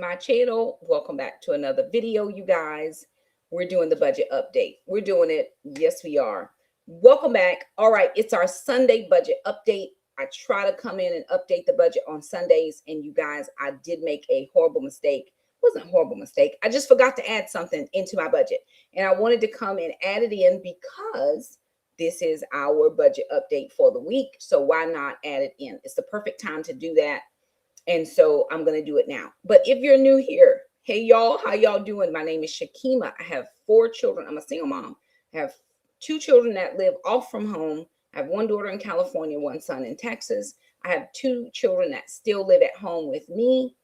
my channel. Welcome back to another video, you guys. We're doing the budget update. We're doing it. Yes, we are. Welcome back. All right, it's our Sunday budget update. I try to come in and update the budget on Sundays, and you guys, I did make a horrible mistake. It wasn't a horrible mistake. I just forgot to add something into my budget, and I wanted to come and add it in because this is our budget update for the week. So why not add it in? It's the perfect time to do that. And so I'm going to do it now. But if you're new here, hey, y'all, how y'all doing? My name is Shakima. I have 4 children. I'm a single mom. I have 2 children that live off from home. I have 1 daughter in California, 1 son in Texas. I have 2 children that still live at home with me.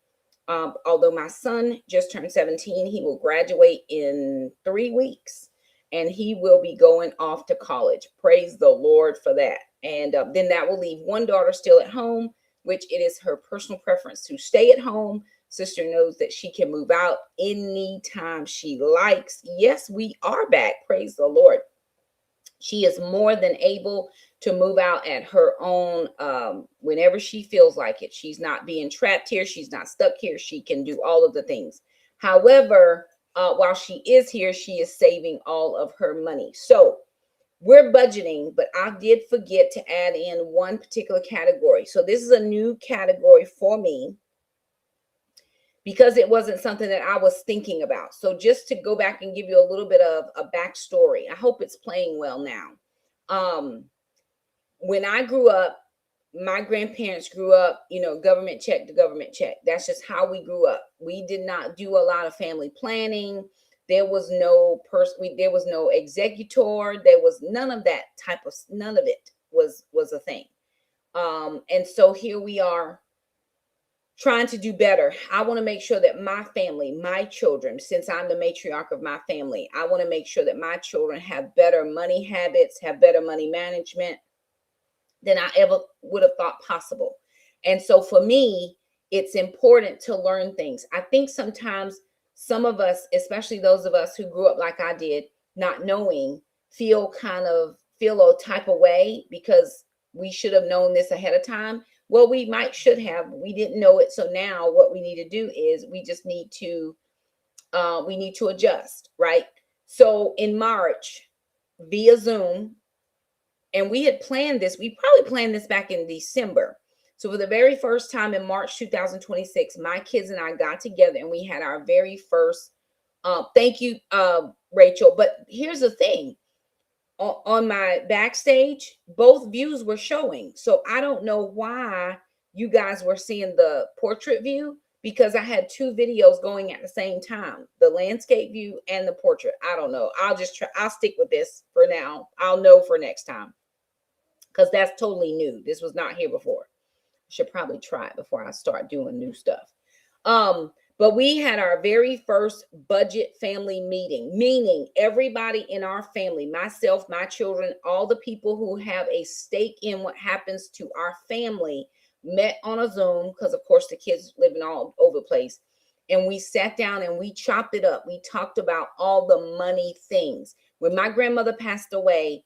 Although my son just turned 17, he will graduate in 3 weeks and he will be going off to college. Praise the Lord for that. And then that will leave 1 daughter still at home, which it is her personal preference to stay at home. Sister knows that she can move out anytime she likes. Yes, we are back. Praise the Lord. She is more than able to move out at her own whenever she feels like it. She's not being trapped here. She's not stuck here. She can do all of the things. However, while she is here, she is saving all of her money. So we're budgeting, but I did forget to add in one particular category. So this is a new category for me because it wasn't something that I was thinking about. So just to go back and give you a little bit of a backstory, I hope it's playing well now. When I grew up, my grandparents grew up, government check to government check. That's just how we grew up. We did not do a lot of family planning. There was no there was no executor. There was none of that none of it was a thing. And so here we are trying to do better. I want to make sure that my family, my children, since I'm the matriarch of my family, I want to make sure that my children have better money habits, have better money management than I ever would have thought possible. And so for me, it's important to learn things. I think sometimes some of us, especially those of us who grew up like I did, not knowing, feel a type of way because we should have known this ahead of time. Well, we should have. We didn't know it. So now what we need to do is we just need to adjust, right? So in March, via Zoom, and we had planned this. We probably planned this back in December. So for the very first time in March 2026, my kids and I got together and we had our very first, thank you, Rachel. But here's the thing. On my backstage, both views were showing. So I don't know why you guys were seeing the portrait view because I had 2 videos going at the same time, the landscape view and the portrait. I don't know. I'll stick with this for now. I'll know for next time because that's totally new. This was not here before. Should probably try it before I start doing new stuff. But we had our very first budget family meeting, meaning everybody in our family, myself, my children, all the people who have a stake in what happens to our family met on a Zoom because, of course, the kids living all over the place. And we sat down and we chopped it up. We talked about all the money things. When my grandmother passed away,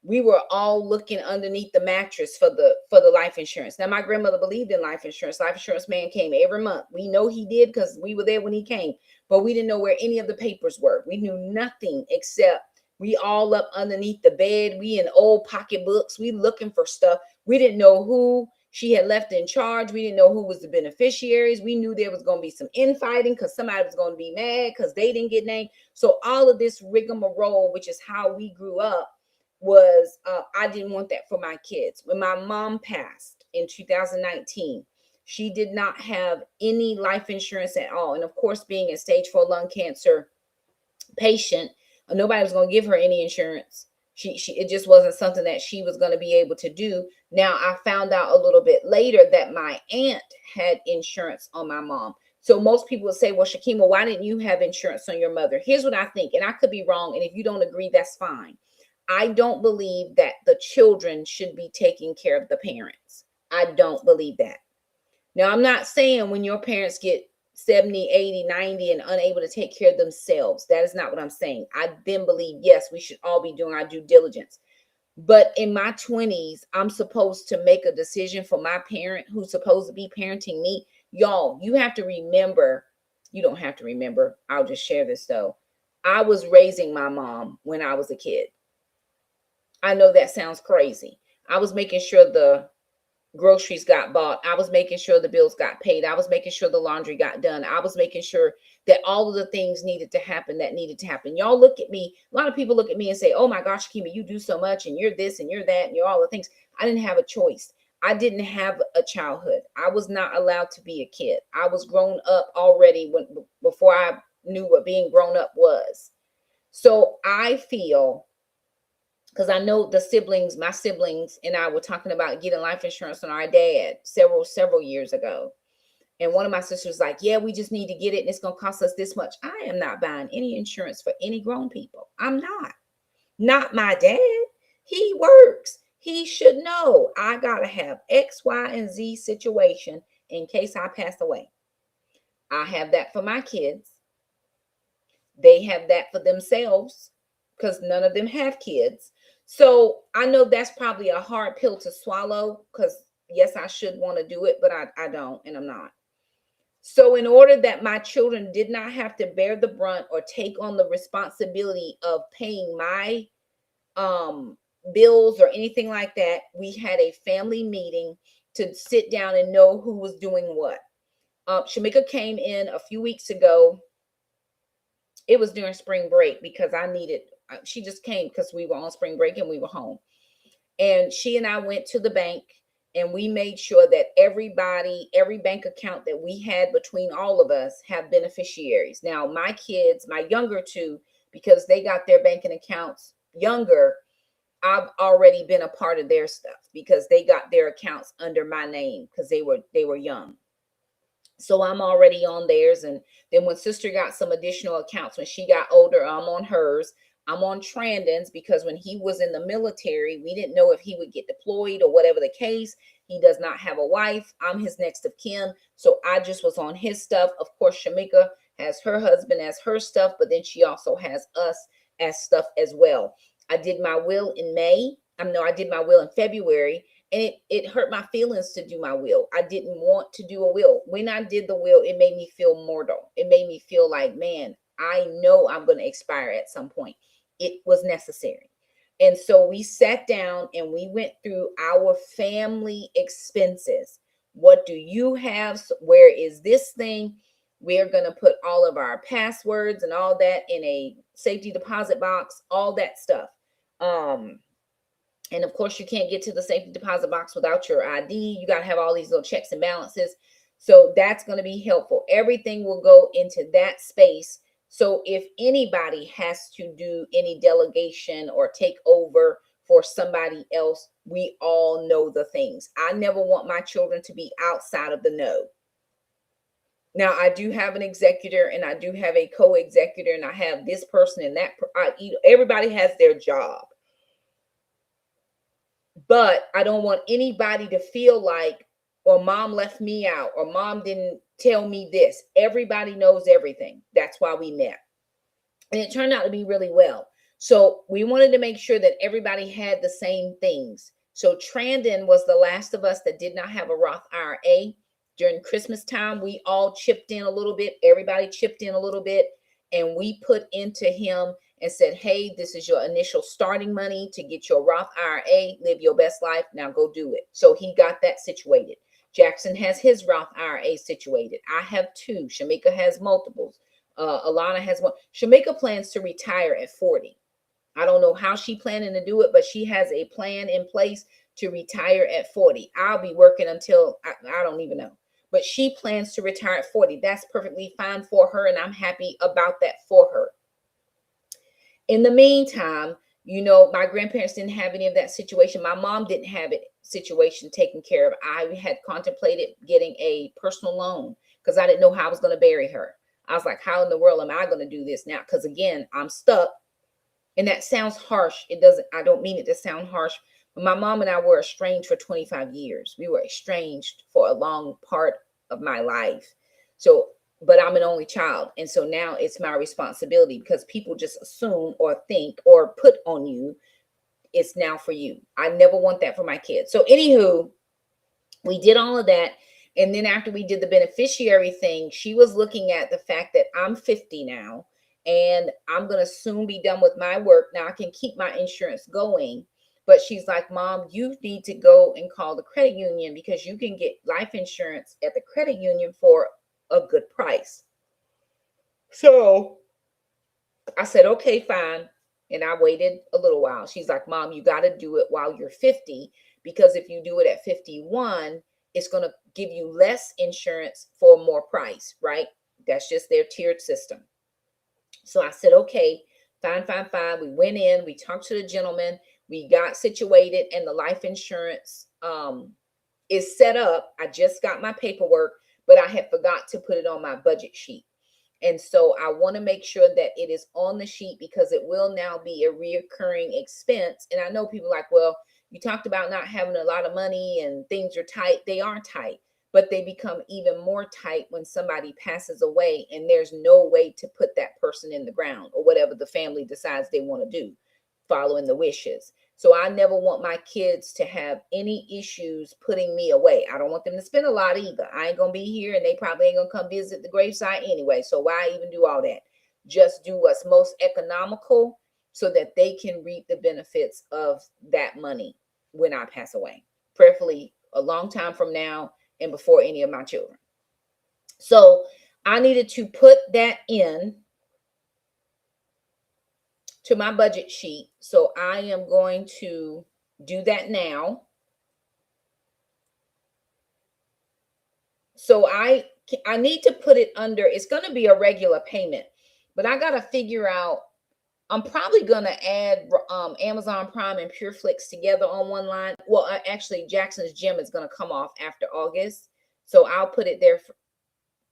we were all looking underneath the mattress for the life insurance. Now, my grandmother believed in life insurance. Life insurance man came every month. We know he did because we were there when he came, but we didn't know where any of the papers were. We knew nothing except we all up underneath the bed. We in old pocketbooks. We looking for stuff. We didn't know who she had left in charge. We didn't know who was the beneficiaries. We knew there was going to be some infighting because somebody was going to be mad because they didn't get named. So all of this rigmarole, which is how we grew up, was I didn't want that for my kids. When my mom passed in 2019, she did not have any life insurance at all. And of course, being a stage 4 lung cancer patient, nobody was going to give her any insurance. It just wasn't something that she was going to be able to do. Now, I found out a little bit later that my aunt had insurance on my mom. So most people would say, well, Shakima, why didn't you have insurance on your mother? Here's what I think, and I could be wrong. And if you don't agree, that's fine. I don't believe that the children should be taking care of the parents. I don't believe that. Now, I'm not saying when your parents get 70, 80, 90 and unable to take care of themselves. That is not what I'm saying. I then believe, yes, we should all be doing our due diligence. But in my 20s, I'm supposed to make a decision for my parent who's supposed to be parenting me. Y'all, you have to remember, you don't have to remember. I'll just share this though. I was raising my mom when I was a kid. I know that sounds crazy. I was making sure the groceries got bought. I was making sure the bills got paid. I was making sure the laundry got done. I was making sure that all of the things needed to happen that needed to happen. Y'all look at me. A lot of people look at me and say, oh my gosh, Kima, you do so much and you're this and you're that and you're all the things. I didn't have a choice. I didn't have a childhood. I was not allowed to be a kid. I was grown up already before I knew what being grown up was. So I feel, because I know the siblings, my siblings and I were talking about getting life insurance on our dad several years ago. And one of my sisters was like, yeah, we just need to get it and it's going to cost us this much. I am not buying any insurance for any grown people. I'm not my dad. He works. He should know I got to have X, Y, and Z situation in case I pass away. I have that for my kids. They have that for themselves because none of them have kids. So I know that's probably a hard pill to swallow because, yes, I should want to do it, but I don't, and I'm not. So in order that my children did not have to bear the brunt or take on the responsibility of paying my bills or anything like that, we had a family meeting to sit down and know who was doing what. Shamika came in a few weeks ago. It was during spring break because she just came because we were on spring break and we were home. And she and I went to the bank and we made sure that every bank account that we had between all of us have beneficiaries. Now, my kids, my younger two, because they got their banking accounts younger, I've already been a part of their stuff because they got their accounts under my name because they were young. So I'm already on theirs. And then when sister got some additional accounts, when she got older, I'm on hers. I'm on Trandon's because when he was in the military, we didn't know if he would get deployed or whatever the case. He does not have a wife. I'm his next of kin. So I just was on his stuff. Of course, Shamika has her husband as her stuff, but then she also has us as stuff as well. I did my will in May. I did my will in February. And it hurt my feelings to do my will. I didn't want to do a will. When I did the will, it made me feel mortal. It made me feel like, man, I know I'm going to expire at some point. It was necessary. And so we sat down and we went through our family expenses. What do you have? Where is this thing? We're going to put all of our passwords and all that in a safety deposit box, all that stuff. And of course, you can't get to the safety deposit box without your ID. You got to have all these little checks and balances. So that's going to be helpful. Everything will go into that space. So if anybody has to do any delegation or take over for somebody else, we all know the things. I never want my children to be outside of the know. Now, I do have an executor and I do have a co-executor and I have this person and that. Everybody has their job. But I don't want anybody to feel like, or mom left me out, or mom didn't tell me this. Everybody knows everything. That's why we met. And it turned out to be really well. So we wanted to make sure that everybody had the same things. So Trandon was the last of us that did not have a Roth IRA. During Christmas time, we all chipped in a little bit. Everybody chipped in a little bit. And we put into him and said, hey, this is your initial starting money to get your Roth IRA, live your best life. Now go do it. So he got that situated. Jackson has his Roth IRA situated. I have two. Shamika has multiples. Alana has one. Shamika plans to retire at 40. I don't know how she planning to do it, but she has a plan in place to retire at 40. I'll be working until I don't even know. But she plans to retire at 40. That's perfectly fine for her, and I'm happy about that for her. In the meantime, my grandparents didn't have any of that situation. My mom didn't have it situation taken care of. I had contemplated getting a personal loan because I didn't know how I was going to bury her. I was like, how in the world am I going to do this now? Because again, I'm stuck. And that sounds harsh. I don't mean it to sound harsh. But my mom and I were estranged for 25 years. We were estranged for a long part of my life. But I'm an only child. And so now it's my responsibility because people just assume or think or put on you, it's now for you. I never want that for my kids. So anywho, we did all of that. And then after we did the beneficiary thing, she was looking at the fact that I'm 50 now and I'm going to soon be done with my work. Now I can keep my insurance going. But she's like, Mom, you need to go and call the credit union because you can get life insurance at the credit union for a good price. So I said, okay, fine. And I waited a little while. She's like, Mom, you got to do it while you're 50, because if you do it at 51, it's going to give you less insurance for more price, right? That's just their tiered system. So I said, okay, fine. We went in, we talked to the gentleman, we got situated, and the life insurance is set up. I just got my paperwork, but I had forgot to put it on my budget sheet. And so I want to make sure that it is on the sheet because it will now be a reoccurring expense. And I know people like, well, you talked about not having a lot of money and things are tight. They are tight, but they become even more tight when somebody passes away and there's no way to put that person in the ground or whatever the family decides they want to do, following the wishes. So I never want my kids to have any issues putting me away. I don't want them to spend a lot either. I ain't going to be here and they probably ain't going to come visit the gravesite anyway. So why even do all that? Just do what's most economical so that they can reap the benefits of that money when I pass away, preferably a long time from now and before any of my children. So I needed to put that in to my budget sheet. So I am going to do that now. So I need to put it under, it's going to be a regular payment, but I got to figure out, I'm probably going to add Amazon Prime and PureFlix together on one line. Well, actually Jackson's Gym is going to come off after August. So I'll put it there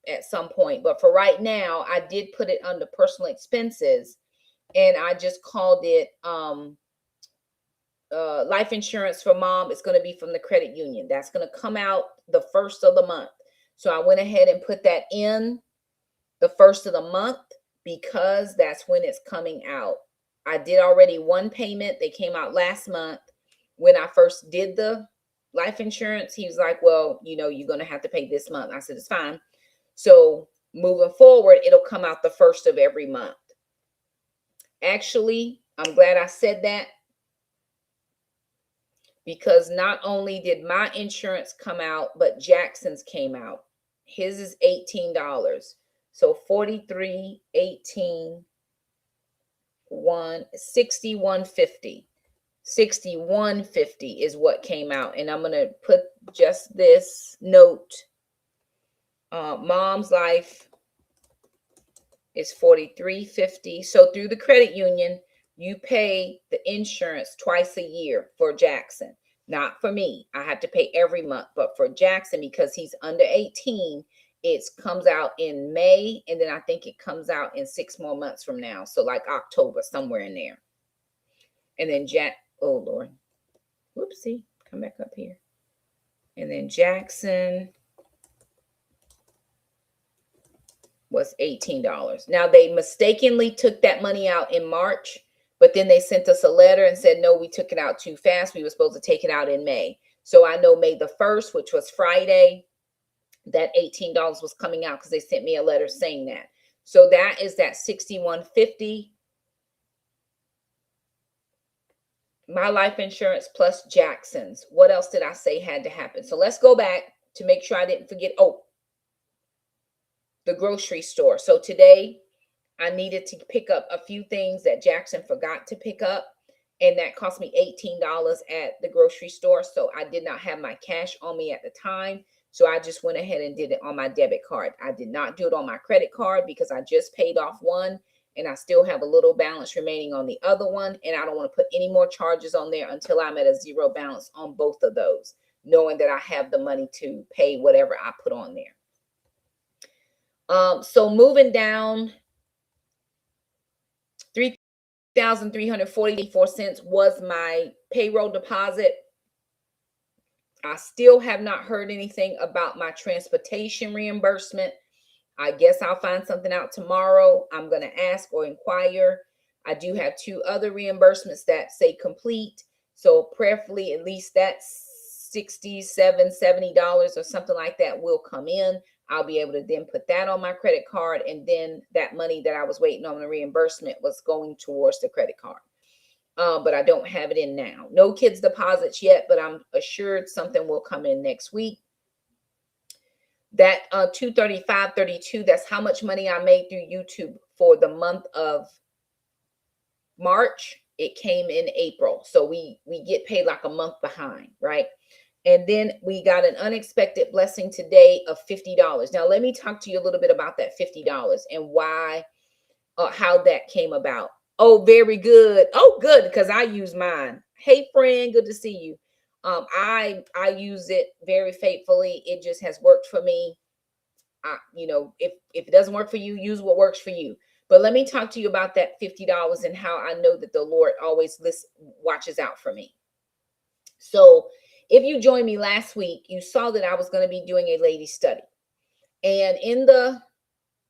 at some point. But for right now, I did put it under personal expenses. And I just called it life insurance for Mom. It's going to be from the credit union. That's going to come out the first of the month. So I went ahead and put that in the first of the month because that's when it's coming out. I did already one payment. They came out last month. When I first did the life insurance, he was like, well, you know, you're going to have to pay this month. I said, it's fine. So moving forward, it'll come out the first of every month. Actually, I'm glad I said that because not only did my insurance come out, but Jackson's came out. His is $18. So 43, 18, 61.50. 61.50 is what came out. And I'm going to put just this note. Mom's life is $43.50. So through the credit union, you pay the insurance twice a year for Jackson. Not for me. I have to pay every month. But for Jackson, because he's under 18, it comes out in May. And then I think it comes out in 6 more months from now. So like October, somewhere in there. And then oh Lord. Whoopsie. Come back up here. And then Jackson was $18. Now they mistakenly took that money out in March, but then they sent us a letter and said, no, we took it out too fast. We were supposed to take it out in May. So I know May the 1st, which was Friday, that $18 was coming out because they sent me a letter saying that. So that is that $61.50. My life insurance plus Jackson's. What else did I say had to happen? So let's go back to make sure I didn't forget. Oh, the grocery store. So today I needed to pick up a few things that Jackson forgot to pick up. And that cost me $18 at the grocery store. So I did not have my cash on me at the time. So I just went ahead and did it on my debit card. I did not do it on my credit card because I just paid off one. And I still have a little balance remaining on the other one. And I don't want to put any more charges on there until I'm at a zero balance on both of those, knowing that I have the money to pay whatever I put on there. So moving down, $3,344 was my payroll deposit. I still have not heard anything about my transportation reimbursement. I guess I'll find something out tomorrow. I'm going to ask or inquire. I do have 2 other reimbursements that say complete. So prayerfully, at least that's $67, $70 or something like that will come in. I'll be able to then put that on my credit card. And then that money that I was waiting on the reimbursement was going towards the credit card. But I don't have it in now. No kids deposits yet, but I'm assured something will come in next week. That $235.32, that's how much money I made through YouTube for the month of March. It came in April. So we get paid like a month behind, right? And then we got an unexpected blessing today of $50. Now, let me talk to you a little bit about that $50 and why, how that came about. Oh, very good. Oh, good, because I use mine. Hey, friend, good to see you. I use it very faithfully. It just has worked for me. If it doesn't work for you, use what works for you. But let me talk to you about that $50 and how I know that the Lord always watches out for me. So if you joined me last week, you saw that I was going to be doing a lady study. And in the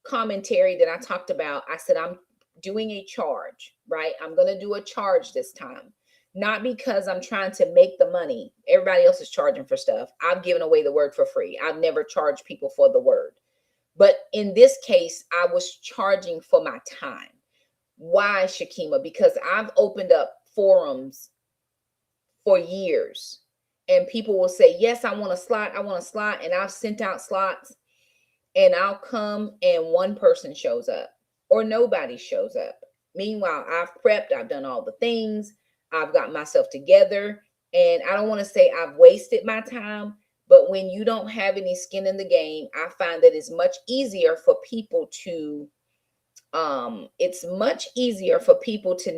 commentary that I talked about, I said, I'm doing a charge, right? I'm going to do a charge this time. Not because I'm trying to make the money. Everybody else is charging for stuff. I've given away the word for free. I've never charged people for the word. But in this case, I was charging for my time. Why, Shakima? Because I've opened up forums for years. And people will say, yes, I want a slot. I want a slot. And I've sent out slots. And I'll come and one person shows up or nobody shows up. Meanwhile, I've prepped. I've done all the things. I've got myself together. And I don't want to say I've wasted my time. But when you don't have any skin in the game, I find that it's much easier for people to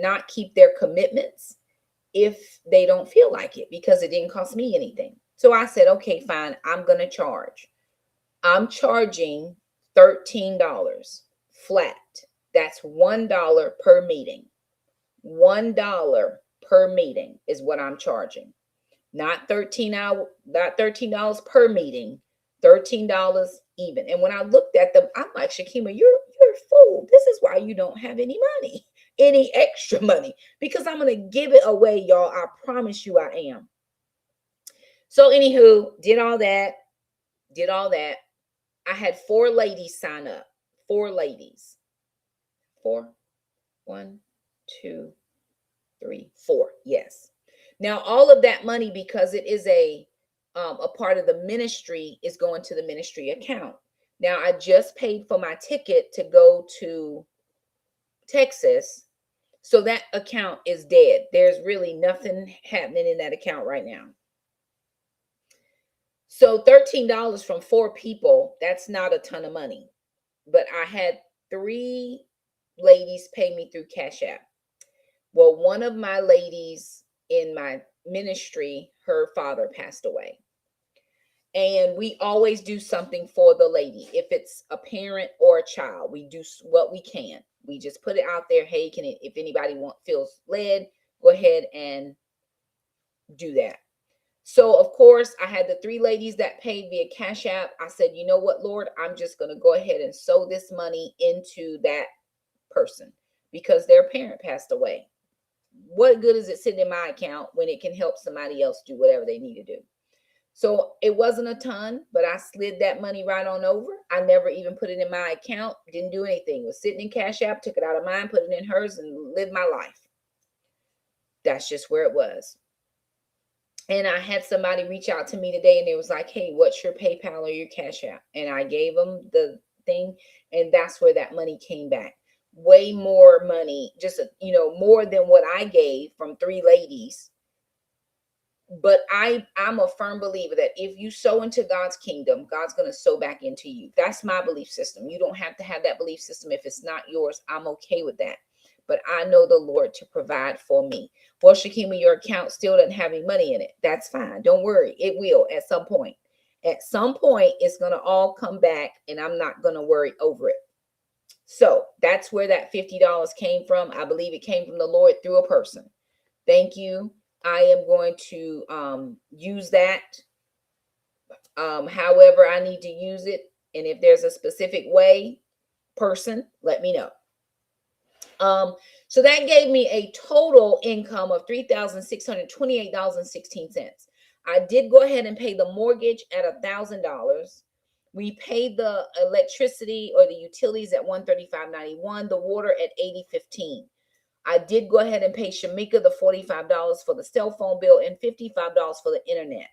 not keep their commitments if they don't feel like it, because it didn't cost me anything. So I said, okay, fine, I'm going to charge. I'm charging $13 flat. That's $1 per meeting. $1 per meeting is what I'm charging. Not $13 per meeting, $13 even. And when I looked at them, I'm like, Shakima, you're a fool. This is why you don't have any money, any extra money, because I'm going to give it away, y'all. I promise you I am. So anywho, did all that. I had 4 ladies sign up. 4 ladies. 4. 1, 2, 3, 4. Yes. Now, all of that money, because it is a part of the ministry, is going to the ministry account. Now, I just paid for my ticket to go to Texas. So that account is dead. There's really nothing happening in that account right now. So $13 from 4 people, that's not a ton of money. But I had 3 ladies pay me through Cash App. Well, one of my ladies in my ministry, her father passed away. And we always do something for the lady. If it's a parent or a child, we do what we can. We just put it out there. Hey, if anybody feels led, go ahead and do that. So, of course, I had the 3 ladies that paid via Cash App. I said, you know what, Lord, I'm just going to go ahead and sow this money into that person because their parent passed away. What good is it sitting in my account when it can help somebody else do whatever they need to do? So it wasn't a ton, but I slid that money right on over. I never even put it in my account. Didn't do anything. It was sitting in Cash App, took it out of mine, put it in hers, and lived my life. That's just where it was. And I had somebody reach out to me today and it was like, hey, what's your PayPal or your Cash App? And I gave them the thing, and that's where that money came back. Way more money, just, more than what I gave from 3 ladies. But I'm a firm believer that if you sow into God's kingdom, God's going to sow back into you. That's my belief system. You don't have to have that belief system. If it's not yours, I'm okay with that. But I know the Lord to provide for me. Well, Shakima, your account still doesn't have any money in it. That's fine. Don't worry. It will at some point. At some point, it's going to all come back, and I'm not going to worry over it. So that's where that $50 came from. I believe it came from the Lord through a person. Thank you. I am going to use that however I need to use it. And if there's a specific way, person, let me know. So that gave me a total income of $3,628.16. I did go ahead and pay the mortgage at $1,000. We paid the electricity or the utilities at $135.91, the water at $80.15. I did go ahead and pay Shamika the $45 for the cell phone bill and $55 for the internet.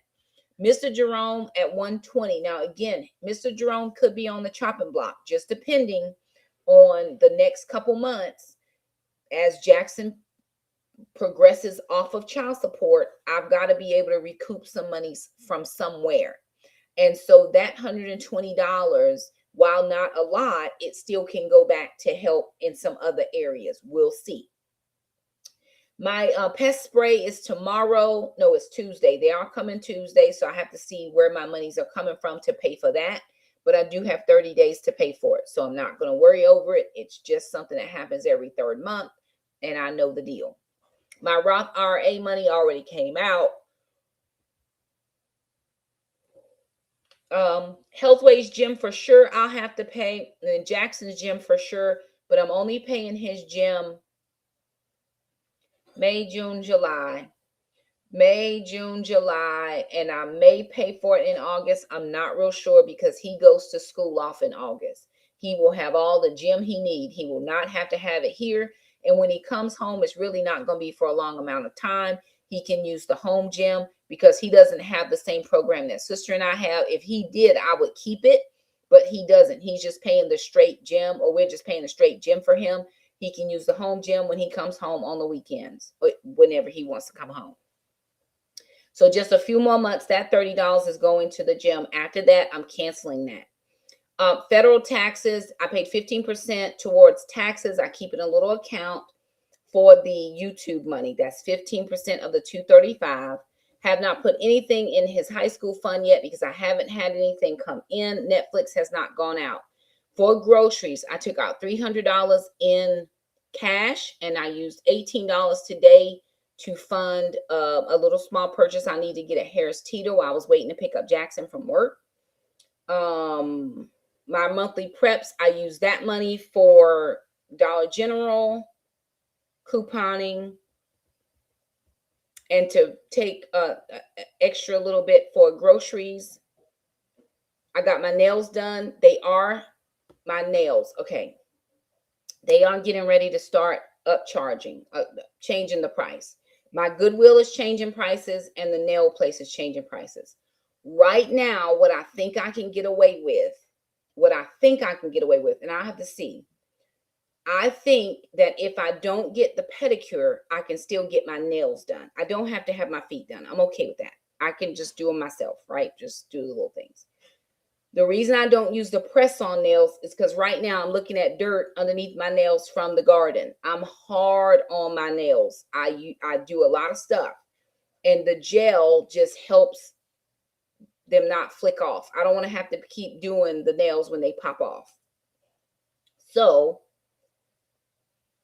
Mr. Jerome at $120. Now, again, Mr. Jerome could be on the chopping block, just depending on the next couple months. As Jackson progresses off of child support, I've got to be able to recoup some monies from somewhere. And so that $120, while not a lot, it still can go back to help in some other areas. We'll see. My pest spray is tomorrow. No, it's Tuesday. They are coming Tuesday, so I have to see where my monies are coming from to pay for that. But I do have 30 days to pay for it, so I'm not going to worry over it. It's just something that happens every third month, and I know the deal. My Roth IRA money already came out. Healthways gym for sure I'll have to pay, and Jackson's gym for sure, but I'm only paying his gym May, June, July, and I may pay for it in August. I'm not real sure because he goes to school off in August. He will have all the gym he needs. He will not have to have it here. And when he comes home, it's really not going to be for a long amount of time. He can use the home gym because he doesn't have the same program that sister and I have. If he did, I would keep it, but he doesn't. He's just paying the straight gym, or we're just paying the straight gym for him. He can use the home gym when he comes home on the weekends, or whenever he wants to come home. So just a few more months, that $30 is going to the gym. After that, I'm canceling that. Federal taxes, I paid 15% towards taxes. I keep in a little account for the YouTube money. That's 15% of the $235. Have not put anything in his high school fund yet because I haven't had anything come in. Netflix has not gone out. For groceries, I took out $300 in cash, and I used $18 today to fund a little small purchase I need to get at Harris Teeter while I was waiting to pick up Jackson from work. My monthly preps, I use that money for Dollar General, couponing, and to take extra little bit for groceries. I got my nails done. They are my nails. Okay. They are getting ready to start changing the price. My Goodwill is changing prices, and the nail place is changing prices. Right now, what I think I can get away with, and I have to see. I think that if I don't get the pedicure, I can still get my nails done. I don't have to have my feet done. I'm okay with that. I can just do them myself, right? Just do the little things. The reason I don't use the press-on nails is because right now I'm looking at dirt underneath my nails from the garden. I'm hard on my nails. I do a lot of stuff, and the gel just helps them not flick off. I don't want to have to keep doing the nails when they pop off. So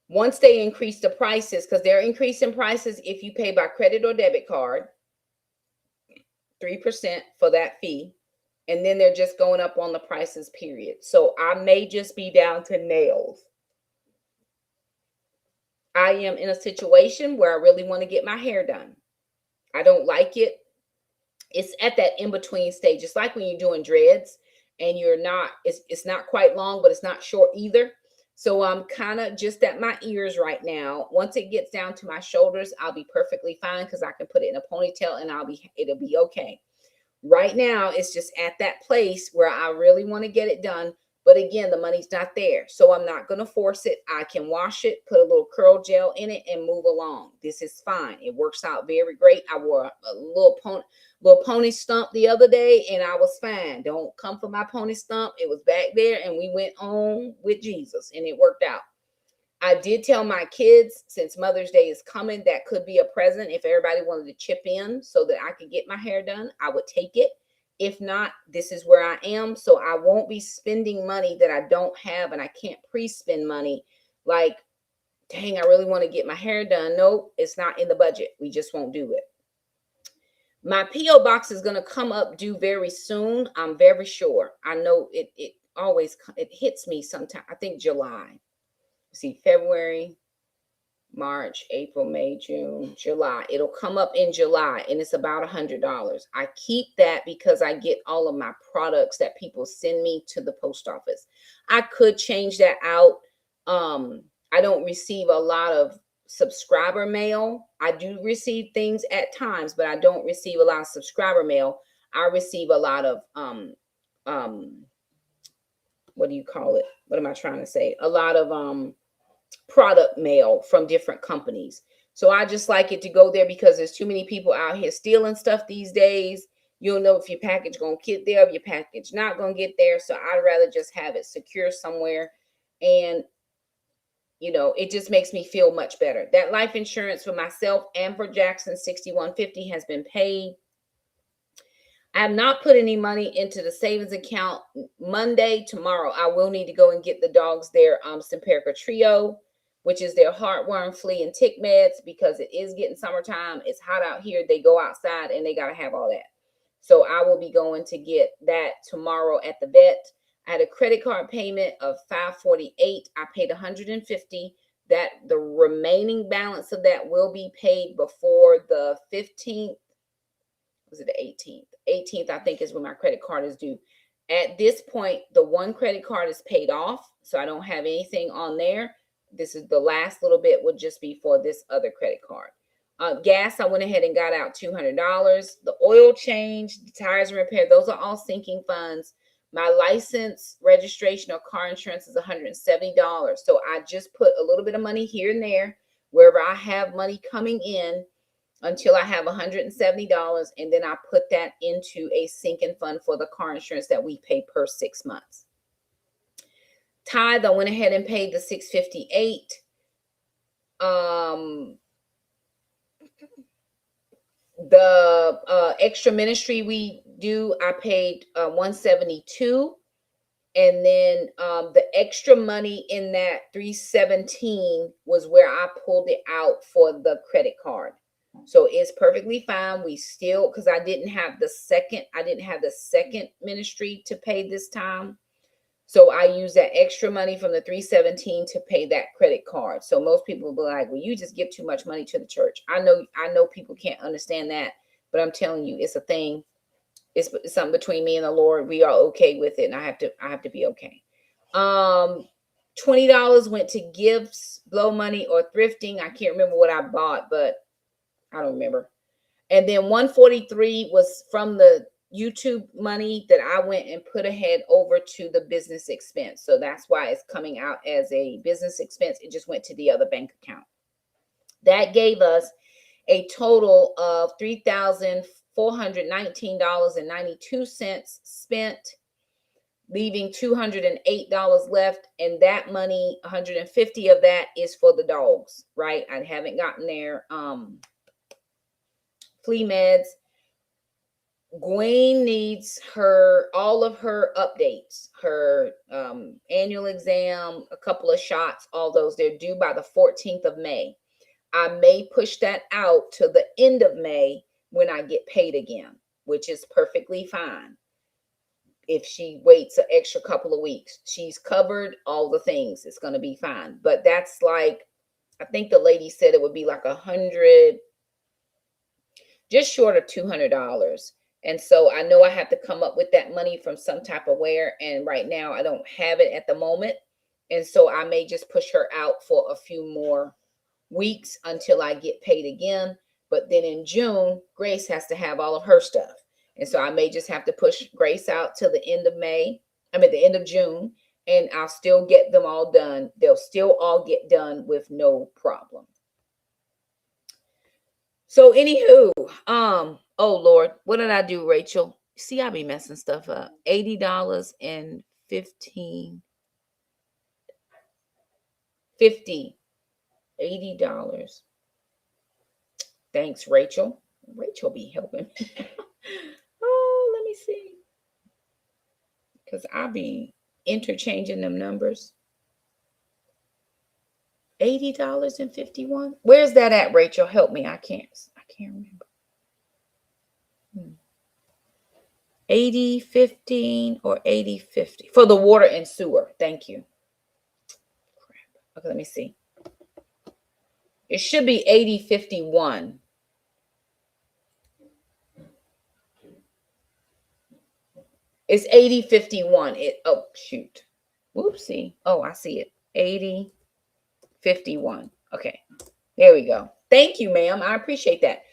once they increase the prices, because they're increasing prices if you pay by credit or debit card, 3% for that fee. And then they're just going up on the prices, period. So I may just be down to nails. I am in a situation where I really want to get my hair done. I don't like it. It's at that in-between stage. It's like when you're doing dreads and you're not, it's not quite long, but it's not short either. So I'm kind of just at my ears right now. Once it gets down to my shoulders, I'll be perfectly fine because I can put it in a ponytail and it'll be okay. Right now, it's just at that place where I really want to get it done. But again, the money's not there. So I'm not going to force it. I can wash it, put a little curl gel in it, and move along. This is fine. It works out very great. I wore a little pony stump the other day, and I was fine. Don't come for my pony stump. It was back there, and we went on with Jesus, and it worked out. I did tell my kids, since Mother's Day is coming, that could be a present. If everybody wanted to chip in so that I could get my hair done, I would take it. If not, this is where I am. So I won't be spending money that I don't have, and I can't pre-spend money. Like, dang, I really want to get my hair done. Nope, it's not in the budget. We just won't do it. My P.O. box is going to come up due very soon. I'm very sure. I know it hits me sometime. I think July. See, February, March, April, May, June, July. It'll come up in July and it's about $100. I keep that because I get all of my products that people send me to the post office. I could change that out. I don't receive a lot of subscriber mail. I do receive things at times, but I don't receive a lot of subscriber mail. I receive a lot of what do you call it? What am I trying to say? A lot of product mail from different companies. So I just like it to go there because there's too many people out here stealing stuff these days. You don't know if your package gonna get there, if your package not gonna get there. So I'd rather just have it secure somewhere. And you know, it just makes me feel much better. That life insurance for myself and for Jackson 6150 has been paid. I have not put any money into the savings account. Monday, tomorrow, I will need to go and get the dogs their Simparica Trio, which is their heartworm, flea, and tick meds, because it is getting summertime. It's hot out here. They go outside and they got to have all that. So I will be going to get that tomorrow at the vet. I had a credit card payment of $548. I paid $150. That the remaining balance of that will be paid before the 15th. Was it the 18th? 18th, I think, is when my credit card is due. At this point, the one credit card is paid off, so I don't have anything on there. This is the last little bit would just be for this other credit card. Gas, I went ahead and got out $200. The oil change, the tires and repair, those are all sinking funds. My license, registration, or car insurance is $170. So I just put a little bit of money here and there wherever I have money coming in until I have $170, and then I put that into a sinking fund for the car insurance that we pay per 6 months. Tithe, I went ahead and paid the $658. The extra ministry we do, I paid $172. And then the extra money in that $317 was where I pulled it out for the credit card. So it's perfectly fine. We still, because I didn't have the second ministry to pay this time. So I use that extra money from the $317 to pay that credit card. So most people will be like, well, you just give too much money to the church. I know people can't understand that, but I'm telling you, it's a thing. It's something between me and the Lord. We are okay with it, and I have to be okay. $20 went to gifts, blow money, or thrifting. I can't remember what I bought, but I don't remember. And then $143 was from the YouTube money that I went and put ahead over to the business expense. So that's why it's coming out as a business expense. It just went to the other bank account. That gave us a total of $3,419.92 spent, leaving $208 left. And that money, $150 of that is for the dogs, right? I haven't gotten their flea meds. Gwen needs all of her updates, her annual exam, a couple of shots, all those. They're due by the 14th of May. I may push that out to the end of May when I get paid again, which is perfectly fine. If she waits an extra couple of weeks, she's covered all the things. It's going to be fine. But that's like, I think the lady said it would be like $100, just short of $200. And so I know I have to come up with that money from some type of where. And right now I don't have it at the moment. And so I may just push her out for a few more weeks until I get paid again. But then in June, Grace has to have all of her stuff. And so I may just have to push Grace out till the end of the end of June, and I'll still get them all done. They'll still all get done with no problem. So anywho, oh Lord, what did I do, Rachel? See, I be messing stuff up. $80 and $50. $80. Thanks, Rachel. Rachel be helping me. Oh, let me see. Because I'll be interchanging them numbers. $80.51. Where's that at, Rachel? Help me. I can't remember. 80.15 or 80.50 for the water and sewer. Thank you. Crap. Okay, let me see. It should be 8051. It's 8051. Oh shoot. Whoopsie. Oh, I see it. 8051. Okay. There we go. Thank you, ma'am. I appreciate that.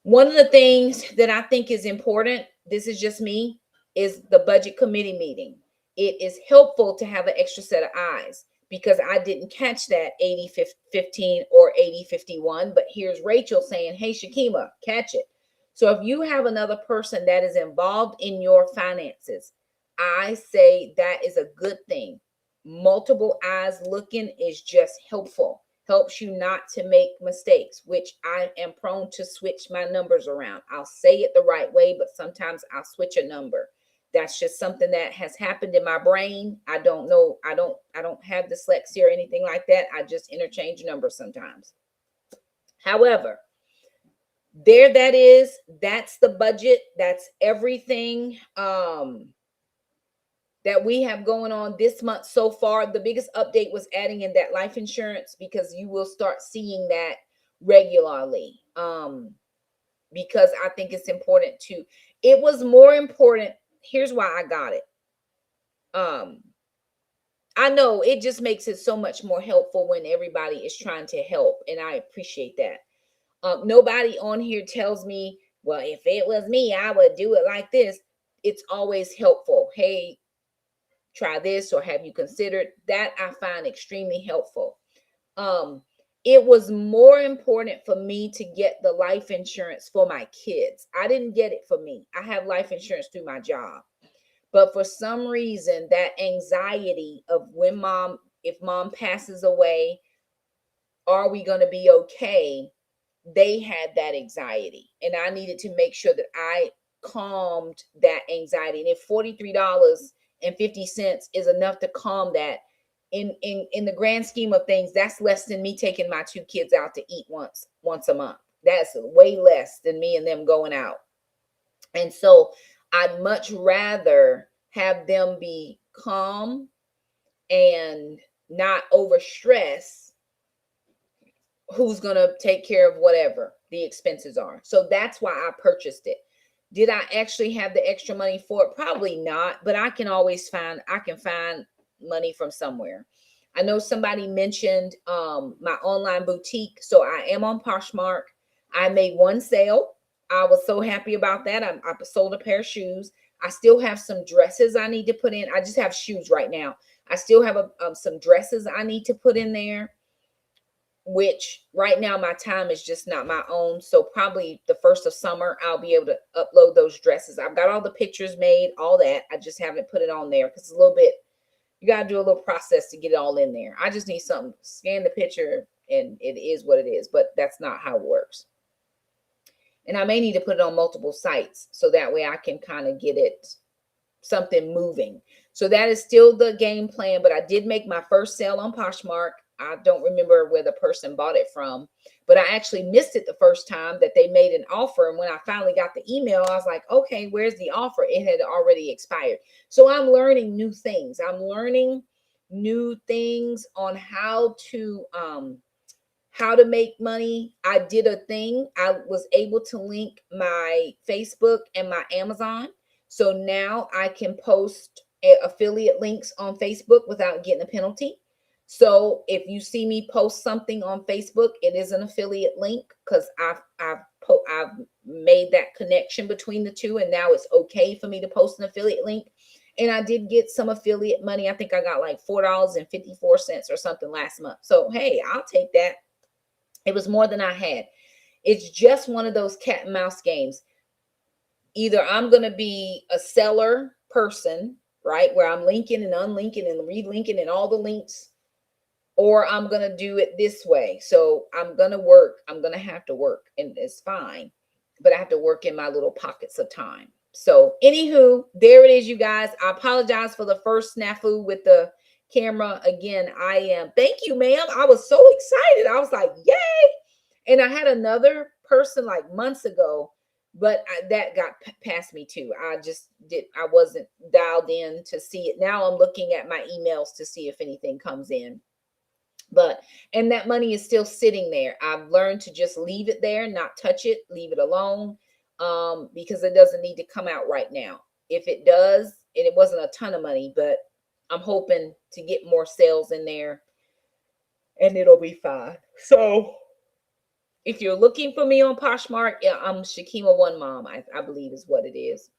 One of the things that I think is important, this is just me, is the budget committee meeting. It is helpful to have an extra set of eyes because I didn't catch that 8015 or 8051, but here's Rachel saying, hey, Shakima, catch it. So if you have another person that is involved in your finances, I say that is a good thing. Multiple eyes looking is just helpful. Helps you not to make mistakes, which I am prone to switch my numbers around. I'll say it the right way, but sometimes I'll switch a number. That's just something that has happened in my brain. I don't know. I don't have dyslexia or anything like that. I just interchange numbers sometimes. However, there that is. That's the budget. That's everything. That we have going on this month so far. The biggest update was adding in that life insurance because you will start seeing that regularly. Because I think it's important to, it was more important. Here's why I got it. I know it just makes it so much more helpful when everybody is trying to help. And I appreciate that. Nobody on here tells me, well, if it was me, I would do it like this. It's always helpful. Hey, try this, or have you considered that? I find extremely helpful. It was more important for me to get the life insurance for my kids. I didn't get it for me. I have life insurance through my job. But for some reason, that anxiety of if mom passes away, are we going to be okay? They had that anxiety. And I needed to make sure that I calmed that anxiety. And if $43.50 is enough to calm that, in the grand scheme of things, that's less than me taking my two kids out to eat once a month. That's way less than me and them going out. And so I'd much rather have them be calm and not overstress who's going to take care of whatever the expenses are. So that's why I purchased it. Did I actually have the extra money for it? Probably not, but I can find money from somewhere. I know somebody mentioned my online boutique. So I am on Poshmark. I made one sale. I was so happy about that. I sold a pair of shoes. I still have some dresses I need to put in. I just have shoes right now. I still have some dresses I need to put in there, which right now my time is just not my own. So probably the first of summer, I'll be able to upload those dresses. I've got all the pictures made, all that. I just haven't put it on there because it's a little bit, you got to do a little process to get it all in there. I just need something, scan the picture and it is what it is, but that's not how it works. And I may need to put it on multiple sites so that way I can kind of get it something moving. So that is still the game plan, but I did make my first sale on Poshmark. I don't remember where the person bought it from, but I actually missed it the first time that they made an offer. And when I finally got the email, I was like, okay, where's the offer? It had already expired. So I'm learning new things. I'm learning new things on how to make money. I did a thing. I was able to link my Facebook and my Amazon. So now I can post affiliate links on Facebook without getting a penalty. So if you see me post something on Facebook, it is an affiliate link because I've made that connection between the two, and now it's okay for me to post an affiliate link. And I did get some affiliate money. I think I got like $4.54 or something last month. So hey, I'll take that. It was more than I had. It's just one of those cat and mouse games. Either I'm going to be a seller person, right, where I'm linking and unlinking and relinking and all the links, or I'm going to do it this way. So I'm going to work. I'm going to have to work, and it's fine, but I have to work in my little pockets of time. So anywho, there it is, you guys. I apologize for the first snafu with the camera. Again, thank you, ma'am. I was so excited. I was like, yay. And I had another person like months ago, but that got past me too. I wasn't dialed in to see it. Now I'm looking at my emails to see if anything comes in. But and that money is still sitting there. I've learned to just leave it there, not touch it, leave it alone, because it doesn't need to come out right now. If it does, and it wasn't a ton of money, but I'm hoping to get more sales in there and it'll be fine. So if you're looking for me on Poshmark, yeah, I'm Shakima One Mom, I believe is what it is.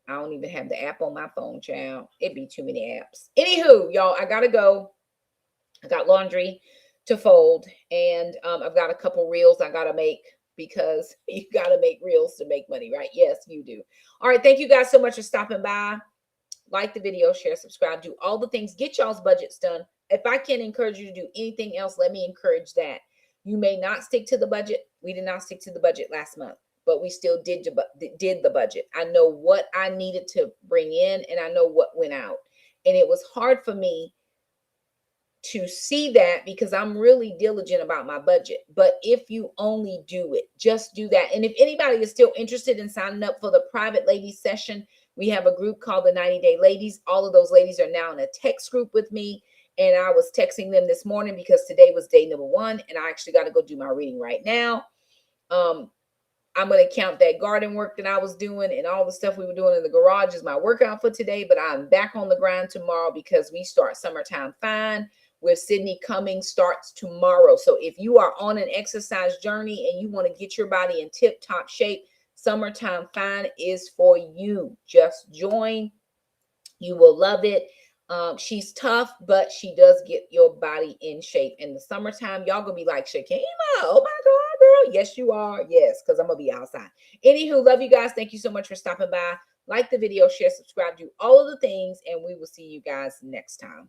I don't even have the app on my phone, child. It'd be too many apps. Anywho, y'all, I gotta go. I got laundry to fold, and I've got a couple reels I gotta make because you gotta make reels to make money, right? Yes, you do. All right, thank you guys so much for stopping by. Like the video, share, subscribe, do all the things. Get y'all's budgets done. If I can encourage you to do anything else, let me encourage that. You may not stick to the budget. We did not stick to the budget last month, but we still did the budget. I know what I needed to bring in, and I know what went out. And it was hard for me to see that because I'm really diligent about my budget. But if you only do it, just do that. And if anybody is still interested in signing up for the private ladies session, we have a group called the 90-Day Ladies. All of those ladies are now in a text group with me. And I was texting them this morning because today was day number 1. And I actually got to go do my reading right now. I'm going to count that garden work that I was doing and all the stuff we were doing in the garage as my workout for today. But I'm back on the grind tomorrow because we start Summertime Fine with Sydney Cummings starts tomorrow. So if you are on an exercise journey and you want to get your body in tip-top shape, Summertime Fine is for you. Just join. You will love it. She's tough, but she does get your body in shape. In the summertime, y'all gonna be like, Shakima, oh my God, girl. Yes, you are. Yes, because I'm gonna be outside. Anywho, love you guys. Thank you so much for stopping by. Like the video, share, subscribe, do all of the things, and we will see you guys next time.